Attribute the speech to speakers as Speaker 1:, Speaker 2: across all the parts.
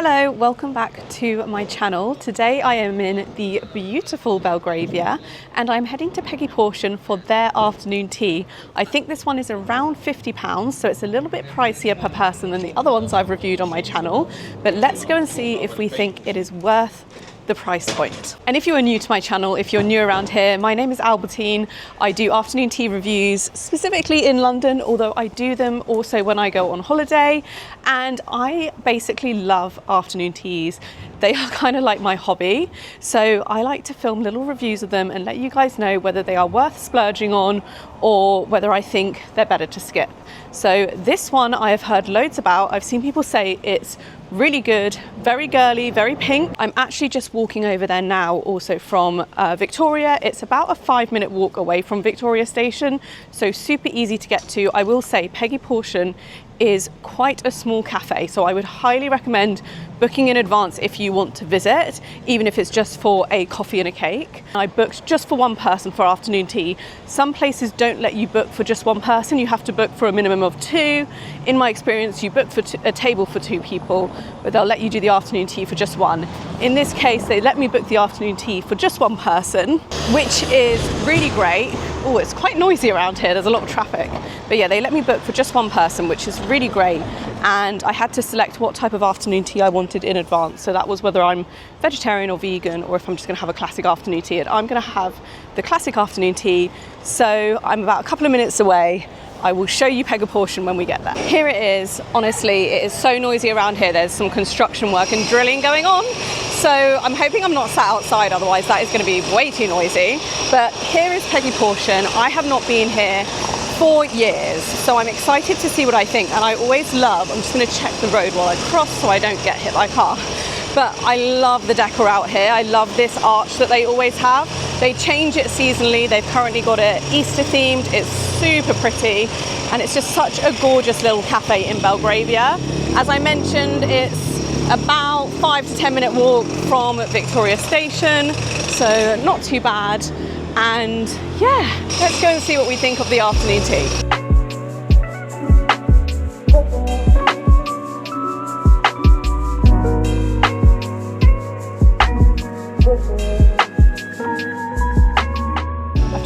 Speaker 1: Hello, welcome back to my channel. Today I am in the beautiful Belgravia and I'm heading to Peggy Porschen for their afternoon tea. I think this one is around £50, so it's a little bit pricier per person than the other ones I've reviewed on my channel, but let's go and see if we think it is worth the price point. And if you are new to my channel, if you're new around here, my name is Albertine. I do afternoon tea reviews specifically in London, although I do them also when I go on holiday, and I basically love afternoon teas. They are kind of like my hobby, so I like to film little reviews of them and let you guys know whether they are worth splurging on or whether I think they're better to skip. So this one I have heard loads about. I've seen people say it's really good, very girly, very pink. I'm actually just walking over there now also from Victoria. It's about a 5-minute walk away from Victoria Station, so super easy to get to. I will say Peggy Porschen is quite a small cafe, so I would highly recommend booking in advance if you want to visit, even if it's just for a coffee and a cake. I booked just for one person for afternoon tea. Some places don't let you book for just one person, you have to book for a minimum of 2. In my experience, you book for a table for 2 people, but they'll let you do the afternoon tea for just one. In this case, they let me book the afternoon tea for just one person, which is really great. Oh, it's quite noisy around here, there's a lot of traffic. But yeah, they let me book for just one person, which is really great. And I had to select what type of afternoon tea I wanted in advance. So that was whether I'm vegetarian or vegan, or if I'm just gonna have a classic afternoon tea. And I'm gonna have the classic afternoon tea. So I'm about a couple of minutes away. I will show you Peggy Porschen when we get there. Here it is. Honestly, it is so noisy around here. There's some construction work and drilling going on. So I'm hoping I'm not sat outside, otherwise that is going to be way too noisy. But here is Peggy Porschen. I have not been here for years, so I'm excited to see what I think. And I always love, I'm just going to check the road while I cross so I don't get hit by a car. But I love the decor out here. I love this arch that they always have. They change it seasonally. They've currently got it Easter themed. It's super pretty. And it's just such a gorgeous little cafe in Belgravia. As I mentioned, it's about 5 to 10 minute walk from Victoria Station. So not too bad. And yeah, let's go and see what we think of the afternoon tea.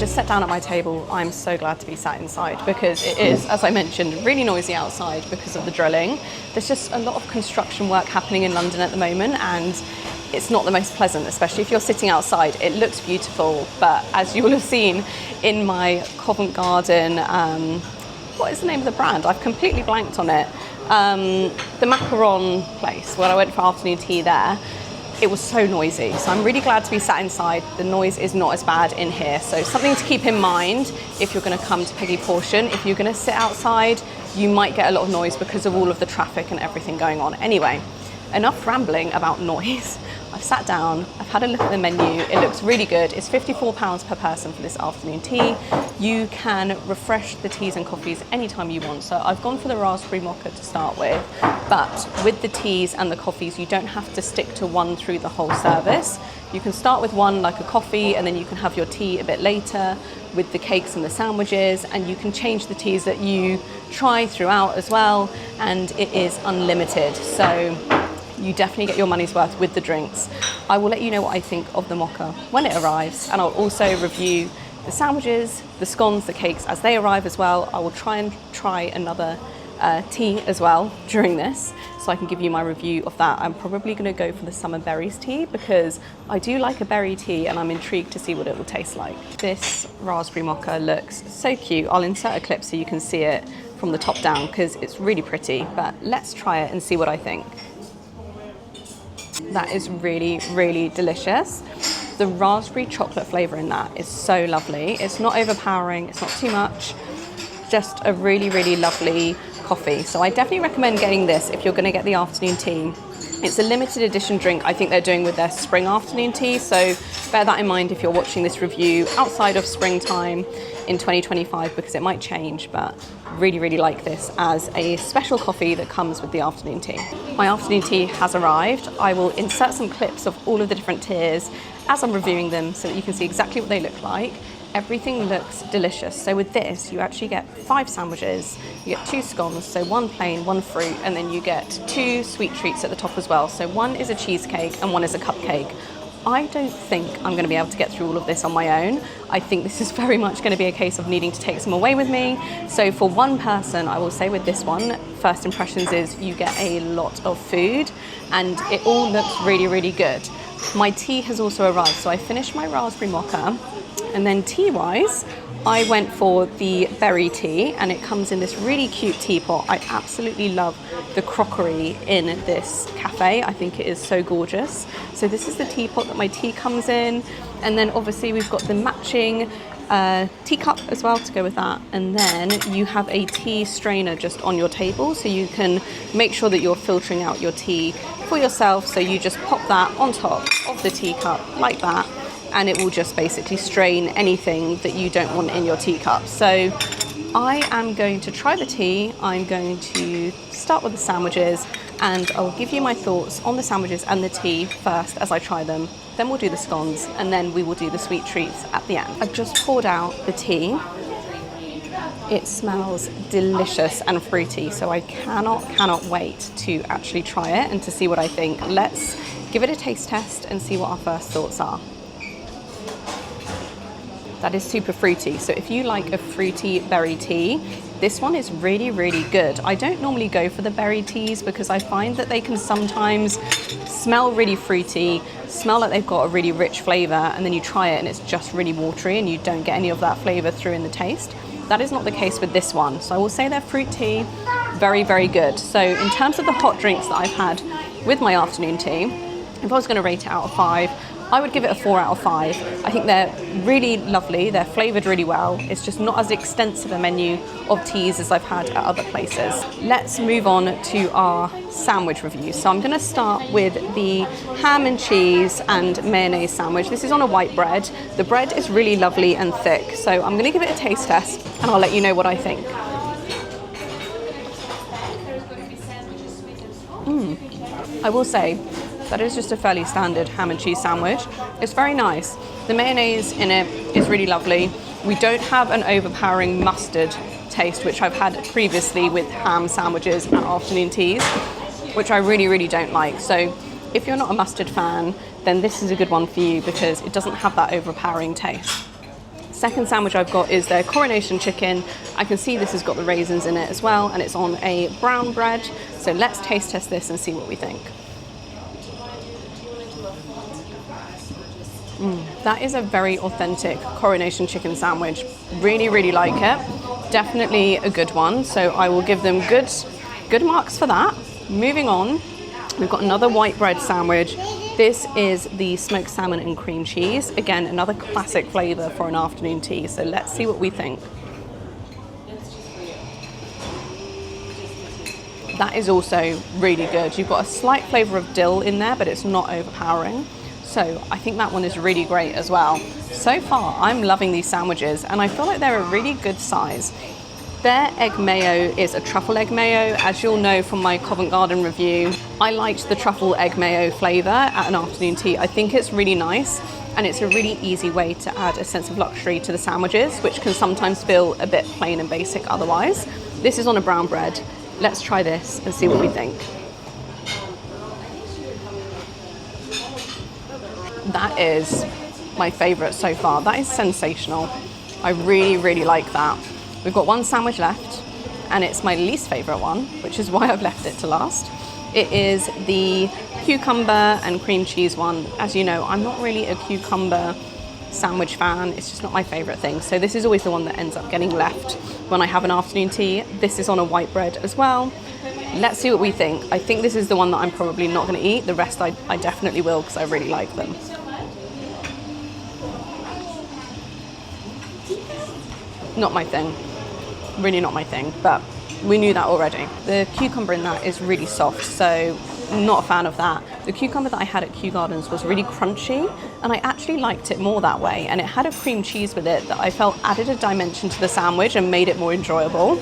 Speaker 1: Sat down at my table. I'm so glad to be sat inside because it is, as I mentioned, really noisy outside because of the drilling. There's just a lot of construction work happening in London at the moment, and it's not the most pleasant, especially if you're sitting outside. It looks beautiful, but as you will have seen in my Covent Garden, what is the name of the brand? I've completely blanked on it. The macaron place, when I went for afternoon tea there, it was so noisy. So I'm really glad to be sat inside. The noise is not as bad in here. So something to keep in mind if you're gonna come to Peggy Porschen. If you're gonna sit outside, you might get a lot of noise because of all of the traffic and everything going on. Anyway, enough rambling about noise. I've sat down, I've had a look at the menu. It looks really good. It's £54 per person for this afternoon tea. You can refresh the teas and coffees anytime you want. So I've gone for the raspberry mocha to start with, but with the teas and the coffees, you don't have to stick to one through the whole service. You can start with one like a coffee, and then you can have your tea a bit later with the cakes and the sandwiches, and you can change the teas that you try throughout as well, and it is unlimited. So you definitely get your money's worth with the drinks. I will let you know what I think of the mocha when it arrives, and I'll also review the sandwiches, the scones, the cakes as they arrive as well. I will try another tea as well during this, so I can give you my review of that. I'm probably going to go for the summer berries tea because I do like a berry tea, and I'm intrigued to see what it will taste like. This raspberry mocha looks so cute. I'll insert a clip so you can see it from the top down because it's really pretty, but let's try it and see what I think. That is really, really delicious. The raspberry chocolate flavour in that is so lovely. It's not overpowering, it's not too much, just a really, really lovely coffee. So I definitely recommend getting this if you're going to get the afternoon tea. It's a limited edition drink I think they're doing with their spring afternoon tea, so bear that in mind if you're watching this review outside of springtime in 2025, because it might change, but really, really like this as a special coffee that comes with the afternoon tea. My afternoon tea has arrived. I will insert some clips of all of the different tiers as I'm reviewing them so that you can see exactly what they look like. Everything looks delicious. So with this, you actually get 5 sandwiches, you get 2 scones, so 1 plain, 1 fruit, and then you get 2 sweet treats at the top as well. So 1 is a cheesecake and 1 is a cupcake. I don't think I'm going to be able to get through all of this on my own. I think this is very much going to be a case of needing to take some away with me. So for one person, I will say with this one, first impressions is you get a lot of food and it all looks really, really good. My tea has also arrived. So I finished my raspberry mocha, and then tea-wise, I went for the berry tea, and it comes in this really cute teapot. I absolutely love the crockery in this cafe. I think it is so gorgeous. So this is the teapot that my tea comes in. And then obviously we've got the matching teacup as well to go with that. And then you have a tea strainer just on your table, so you can make sure that you're filtering out your tea for yourself. So you just pop that on top of the teacup like that, and it will just basically strain anything that you don't want in your teacup. So I am going to try the tea. I'm going to start with the sandwiches, and I'll give you my thoughts on the sandwiches and the tea first as I try them. Then we'll do the scones, and then we will do the sweet treats at the end. I've just poured out the tea. It smells delicious and fruity, so I cannot wait to actually try it and to see what I think. Let's give it a taste test and see what our first thoughts are. That is super fruity. So if you like a fruity berry tea, this one is really, really good. I don't normally go for the berry teas because I find that they can sometimes smell really fruity, smell like they've got a really rich flavor, and then you try it and it's just really watery and you don't get any of that flavor through in the taste. That is not the case with this one. So I will say their fruit tea, very, very good. So in terms of the hot drinks that I've had with my afternoon tea, if I was going to rate it out of 5, I would give it a 4 out of 5. I think they're really lovely. They're flavored really well. It's just not as extensive a menu of teas as I've had at other places. Let's move on to our sandwich review. So I'm going to start with the ham and cheese and mayonnaise sandwich. This is on a white bread. The bread is really lovely and thick. So I'm going to give it a taste test and I'll let you know what I think. I will say, that is just a fairly standard ham and cheese sandwich. It's very nice. The mayonnaise in it is really lovely. We don't have an overpowering mustard taste, which I've had previously with ham sandwiches and afternoon teas, which I really, really don't like. So if you're not a mustard fan, then this is a good one for you because it doesn't have that overpowering taste. Second sandwich I've got is their coronation chicken. I can see this has got the raisins in it as well, and it's on a brown bread. So let's taste test this and see what we think. That is a very authentic coronation chicken sandwich. Really, really like it. Definitely a good one. So I will give them good marks for that. Moving on, we've got another white bread sandwich. This is the smoked salmon and cream cheese. Again, another classic flavor for an afternoon tea. So let's see what we think. That is also really good. You've got a slight flavor of dill in there, but it's not overpowering. So I think that one is really great as well. So far, I'm loving these sandwiches and I feel like they're a really good size. Their egg mayo is a truffle egg mayo. As you'll know from my Covent Garden review, I liked the truffle egg mayo flavor at an afternoon tea. I think it's really nice and it's a really easy way to add a sense of luxury to the sandwiches, which can sometimes feel a bit plain and basic otherwise. This is on a brown bread. Let's try this and see what we think. That is my favorite so far. That is sensational. I really, really like that. We've got one sandwich left and it's my least favorite one, which is why I've left it to last. It is the cucumber and cream cheese one. As you know, I'm not really a cucumber sandwich fan. It's just not my favorite thing. So this is always the one that ends up getting left when I have an afternoon tea. This is on a white bread as well. Let's see what we think. I think this is the one that I'm probably not going to eat. The rest I definitely will because I really like them. Not my thing. Really not my thing, but we knew that already. The cucumber in that is really soft, so not a fan of that. The cucumber that I had at Kew Gardens was really crunchy, and I actually liked it more that way, and it had a cream cheese with it that I felt added a dimension to the sandwich and made it more enjoyable.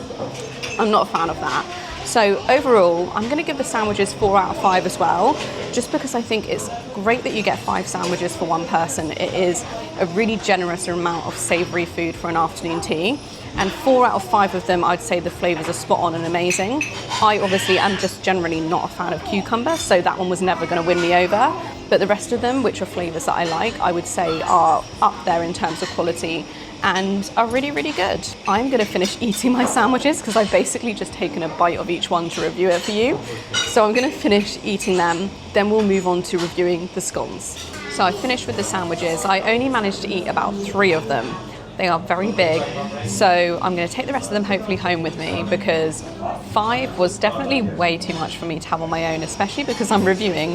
Speaker 1: I'm not a fan of that. So overall, I'm going to give the sandwiches 4 out of 5 as well, just because I think it's great that you get 5 sandwiches for one person. It is a really generous amount of savoury food for an afternoon tea. And 4 out of 5 of them, I'd say the flavours are spot on and amazing. I obviously am just generally not a fan of cucumber, so that one was never going to win me over. But the rest of them, which are flavours that I like, I would say are up there in terms of quality and are really, really good. I'm going to finish eating my sandwiches because I've basically just taken a bite of each one to review it for you. So I'm going to finish eating them, then we'll move on to reviewing the scones. So I finished with the sandwiches. I only managed to eat about 3 of them. They are very big, so I'm going to take the rest of them hopefully home with me, because 5 was definitely way too much for me to have on my own, especially because I'm reviewing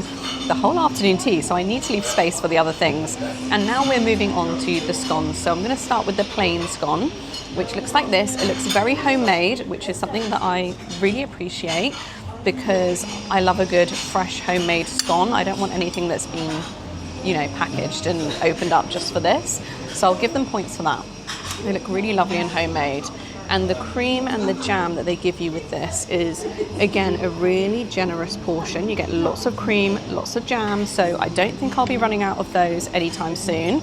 Speaker 1: the whole afternoon tea, so I need to leave space for the other things. And now we're moving on to the scones. So I'm going to start with the plain scone, which looks like this. It looks very homemade, which is something that I really appreciate, because I love a good fresh homemade scone. I don't want anything that's been, you know, packaged and opened up just for this. So I'll give them points for that. They look really lovely and homemade. And the cream and the jam that they give you with this is, again, a really generous portion. You get lots of cream, lots of jam, so I don't think I'll be running out of those anytime soon.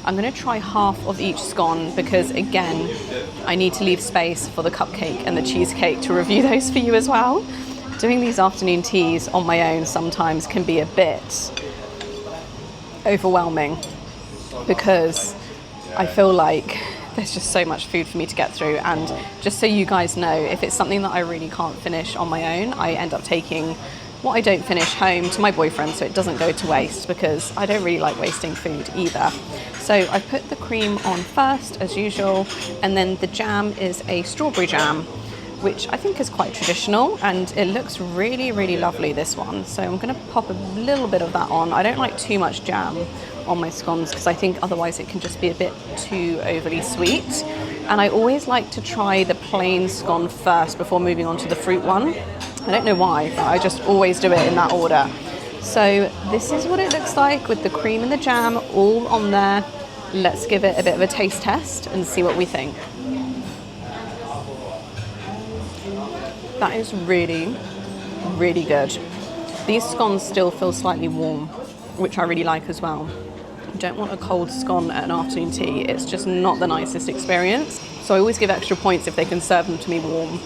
Speaker 1: I'm going to try half of each scone because, again, I need to leave space for the cupcake and the cheesecake to review those for you as well. Doing these afternoon teas on my own sometimes can be a bit overwhelming, because I feel like there's just so much food for me to get through. And just so you guys know, if it's something that I really can't finish on my own, I end up taking what I don't finish home to my boyfriend so it doesn't go to waste, because I don't really like wasting food either. So I put the cream on first as usual, and then the jam is a strawberry jam, which I think is quite traditional, and it looks really, really lovely, this one. So I'm going to pop a little bit of that on. I don't like too much jam on my scones because I think otherwise it can just be a bit too overly sweet. And I always like to try the plain scone first before moving on to the fruit one. I don't know why, but I just always do it in that order. So this is what it looks like with the cream and the jam all on there. Let's give it a bit of a taste test and see what we think. That is really, really good. These scones still feel slightly warm, which I really like as well. You don't want a cold scone at an afternoon tea. It's just not the nicest experience. So I always give extra points if they can serve them to me warm.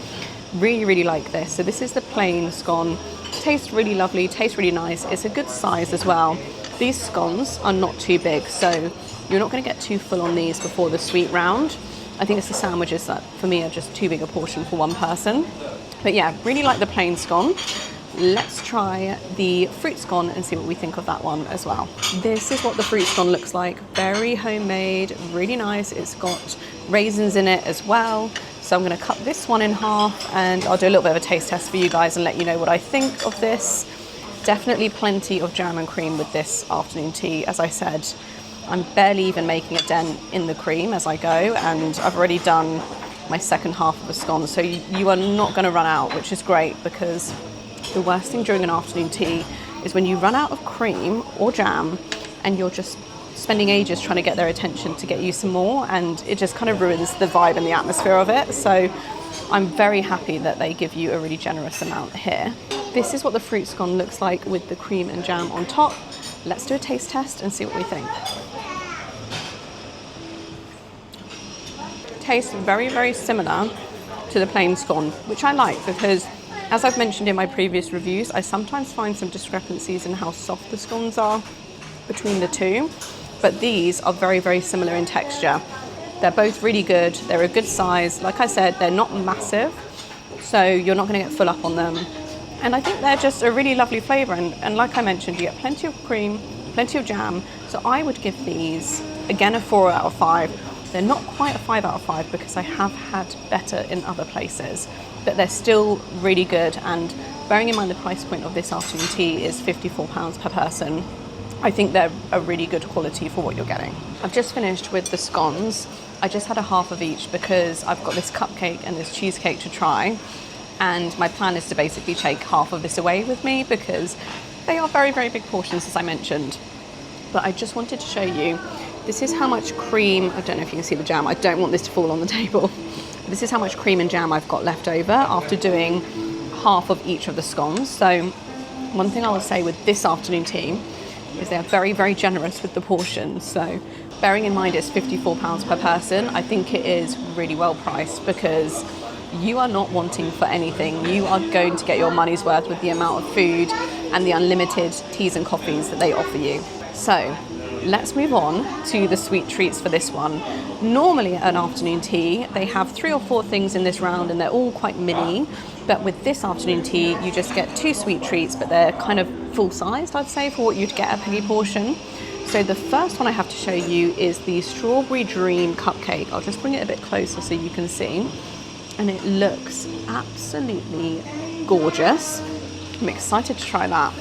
Speaker 1: Really, really like this. So this is the plain scone. Tastes really lovely, tastes really nice. It's a good size as well. These scones are not too big, so you're not going to get too full on these before the sweet round. I think it's the sandwiches that, for me, are just too big a portion for one person. But yeah, really like the plain scone. Let's try the fruit scone and see what we think of that one as well. This is what the fruit scone looks like. Very homemade, really nice. It's got raisins in it as well. So I'm going to cut this one in half, and I'll do a little bit of a taste test for you guys and let you know what I think of this. Definitely plenty of jam and cream with this afternoon tea. As I said, I'm barely even making a dent in the cream as I go, and I've already done my second half of a scone, so you are not going to run out, which is great, because the worst thing during an afternoon tea is when you run out of cream or jam and you're just spending ages trying to get their attention to get you some more, and it just kind of ruins the vibe and the atmosphere of it. So I'm very happy that they give you a really generous amount here. This is what the fruit scone looks like with the cream and jam on top. Let's do a taste test and see what we think. Tastes very, very similar to the plain scone, which I like because, as I've mentioned in my previous reviews, I sometimes find some discrepancies in how soft the scones are between the two, but these are very, very similar in texture. They're both really good. They're a good size. Like I said, they're not massive, so you're not going to get full up on them. And I think they're just a really lovely flavour. And like I mentioned, you get plenty of cream, plenty of jam. So I would give these, again, a 4 out of 5. They're not quite a 5 out of 5 because I have had better in other places, but they're still really good. And bearing in mind the price point of this afternoon tea is £54 per person, I think they're a really good quality for what you're getting. I've just finished with the scones. I just had a half of each because I've got this cupcake and this cheesecake to try. And my plan is to basically take half of this away with me because they are very, very big portions, as I mentioned. But I just wanted to show you, this is how much cream, I don't know if you can see the jam, I don't want this to fall on the table. This is how much cream and jam I've got left over after doing half of each of the scones. So one thing I will say with this afternoon tea is they're very, very generous with the portions. So bearing in mind it's £54 per person, I think it is really well priced, because you are not wanting for anything. You are going to get your money's worth with the amount of food and the unlimited teas and coffees that they offer you. So let's move on to the sweet treats for this one. Normally at an afternoon tea, they have 3 or 4 things in this round and they're all quite mini. But with this afternoon tea, you just get 2 sweet treats, but they're kind of full-sized, I'd say, for what you'd get at Peggy Porschen. So the first one I have to show you is the Strawberry Dream Cupcake. I'll just bring it a bit closer so you can see. And it looks absolutely gorgeous. I'm excited to try that.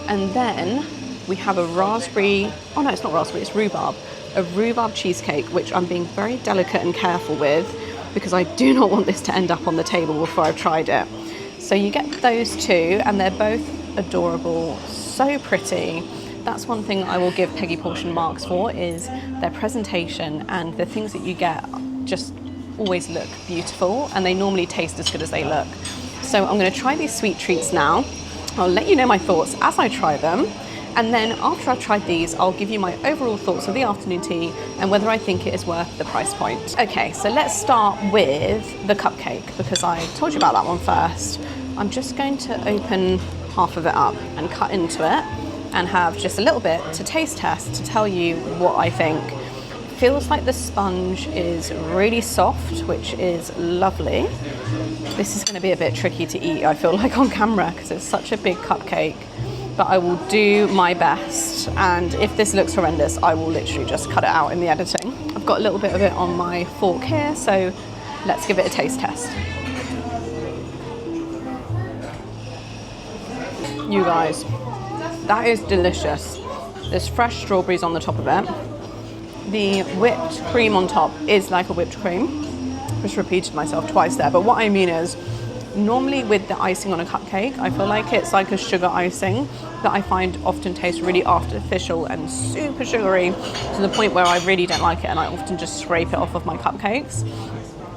Speaker 1: And then we have a raspberry, oh no, it's not raspberry, it's rhubarb. A rhubarb cheesecake, which I'm being very delicate and careful with, because I do not want this to end up on the table before I've tried it. So you get those 2, and they're both adorable, so pretty. That's one thing I will give Peggy Porschen marks for, is their presentation, and the things that you get just always look beautiful, and they normally taste as good as they look. So I'm going to try these sweet treats now. I'll let you know my thoughts as I try them. And then after I've tried these, I'll give you my overall thoughts of the afternoon tea and whether I think it is worth the price point. Okay, so let's start with the cupcake, because I told you about that one first. I'm just going to open half of it up and cut into it and have just a little bit to taste test to tell you what I think. Feels like the sponge is really soft, which is lovely. This is going to be a bit tricky to eat, I feel like, on camera, because it's such a big cupcake. But I will do my best, and if this looks horrendous, I will literally just cut it out in the editing. I've got a little bit of it on my fork here, so let's give it a taste test. You guys, that is delicious. There's fresh strawberries on the top of it. The whipped cream on top is like a whipped cream. Just repeated myself twice there, but what I mean is, normally with the icing on a cupcake, I feel like it's like a sugar icing that I find often tastes really artificial and super sugary, to the point where I really don't like it, and I often just scrape it off of my cupcakes.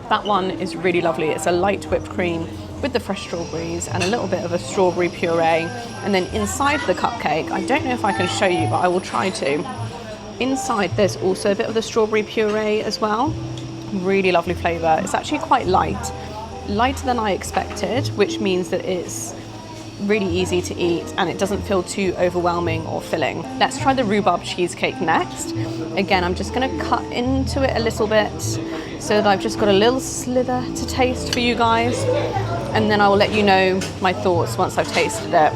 Speaker 1: That one is really lovely. It's a light whipped cream with the fresh strawberries and a little bit of a strawberry puree. And then inside the cupcake, I don't know if I can show you, but I will try to. Inside there's also a bit of the strawberry puree as well. Really lovely flavour. It's actually quite light. Lighter than I expected, which means that it's really easy to eat and it doesn't feel too overwhelming or filling. Let's try the rhubarb cheesecake next. Again, I'm just going to cut into it a little bit so that I've just got a little slither to taste for you guys, and then I will let you know my thoughts once I've tasted it.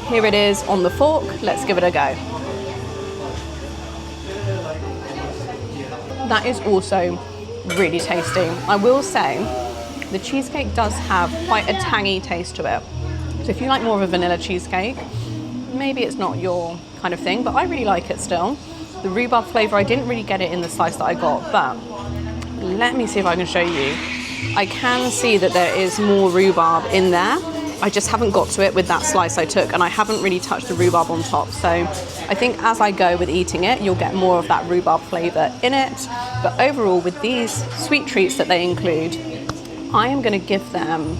Speaker 1: Here it is on the fork. Let's give it a go. That is also really tasty. I will say the cheesecake does have quite a tangy taste to it. So if you like more of a vanilla cheesecake, maybe it's not your kind of thing, but I really like it still. The rhubarb flavour, I didn't really get it in the slice that I got, but let me see if I can show you. I can see that there is more rhubarb in there. I just haven't got to it with that slice I took, and I haven't really touched the rhubarb on top. So I think as I go with eating it, you'll get more of that rhubarb flavour in it. But overall, with these sweet treats that they include, I am going to give them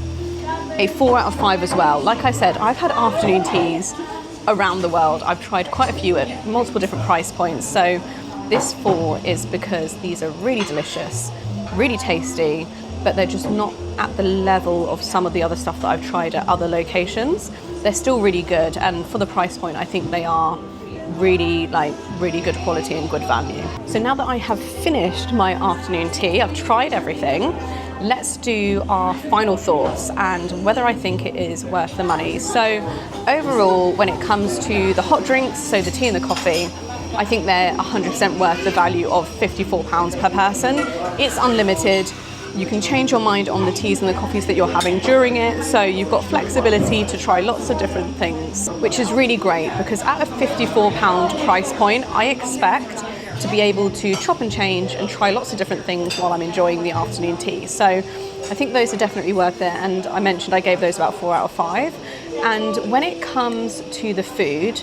Speaker 1: a 4 out of 5 as well. Like I said, I've had afternoon teas around the world. I've tried quite a few at multiple different price points. So this 4 is because these are really delicious, really tasty, but they're just not at the level of some of the other stuff that I've tried at other locations. They're still really good, and for the price point, I think they are really good quality and good value. So now that I have finished my afternoon tea, I've tried everything, let's do our final thoughts and whether I think it is worth the money. So overall, when it comes to the hot drinks, so the tea and the coffee, I think they're 100% worth the value of £54 per person. It's unlimited. You can change your mind on the teas and the coffees that you're having during it, so you've got flexibility to try lots of different things, which is really great, because at a £54 price point, I expect to be able to chop and change and try lots of different things while I'm enjoying the afternoon tea. So I think those are definitely worth it, and I mentioned I gave those about 4 out of 5. And when it comes to the food,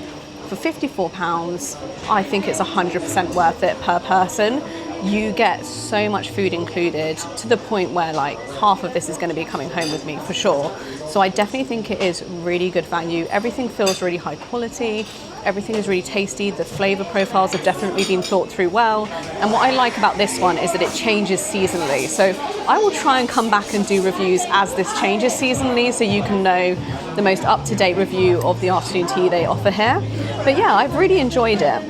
Speaker 1: for £54, I think it's 100% worth it per person. you get so much food included to the point where like half of this is going to be coming home with me for sure. So I definitely think it is really good value. Everything feels really high quality. Everything is really tasty. The flavor profiles have definitely been thought through well. And what I like about this one is that it changes seasonally. So I will try and come back and do reviews as this changes seasonally, so you can know the most up-to-date review of the afternoon tea they offer here. But yeah, I've really enjoyed it.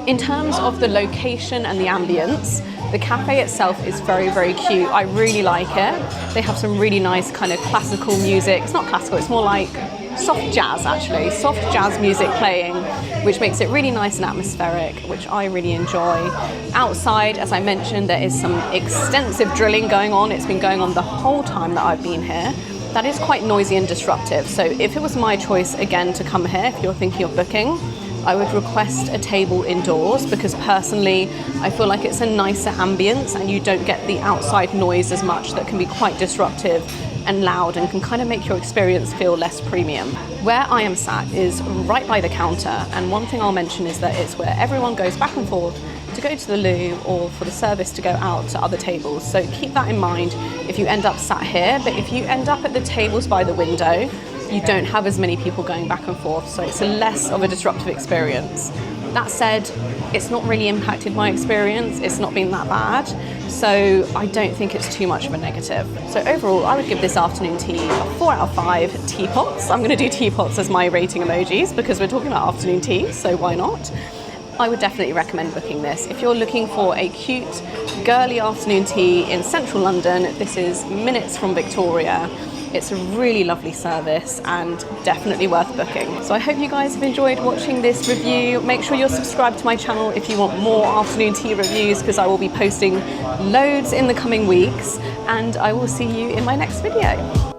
Speaker 1: In terms of the location and the ambience, the cafe itself is very, very cute. I really like it. They have some really nice kind of classical music. It's not classical, it's more like soft jazz actually. Soft jazz music playing, which makes it really nice and atmospheric, which I really enjoy. Outside, as I mentioned, there is some extensive drilling going on. It's been going on the whole time that I've been here. That is quite noisy and disruptive. So if it was my choice again to come here, if you're thinking of booking, I would request a table indoors, because personally I feel like it's a nicer ambience and you don't get the outside noise as much that can be quite disruptive and loud and can kind of make your experience feel less premium. Where I am sat is right by the counter, and one thing I'll mention is that it's where everyone goes back and forth to go to the loo or for the service to go out to other tables. So keep that in mind if you end up sat here, but if you end up at the tables by the window, you don't have as many people going back and forth, so it's a less of a disruptive experience. That said, it's not really impacted my experience. It's not been that bad, so I don't think it's too much of a negative. So overall, I would give this afternoon tea a 4 out of 5 teapots. I'm going to do teapots as my rating emojis because we're talking about afternoon tea, so why not? I would definitely recommend booking this. If you're looking for a cute, girly afternoon tea in central London, this is minutes from Victoria. It's a really lovely service and definitely worth booking. So I hope you guys have enjoyed watching this review. Make sure you're subscribed to my channel if you want more afternoon tea reviews, because I will be posting loads in the coming weeks, and I will see you in my next video.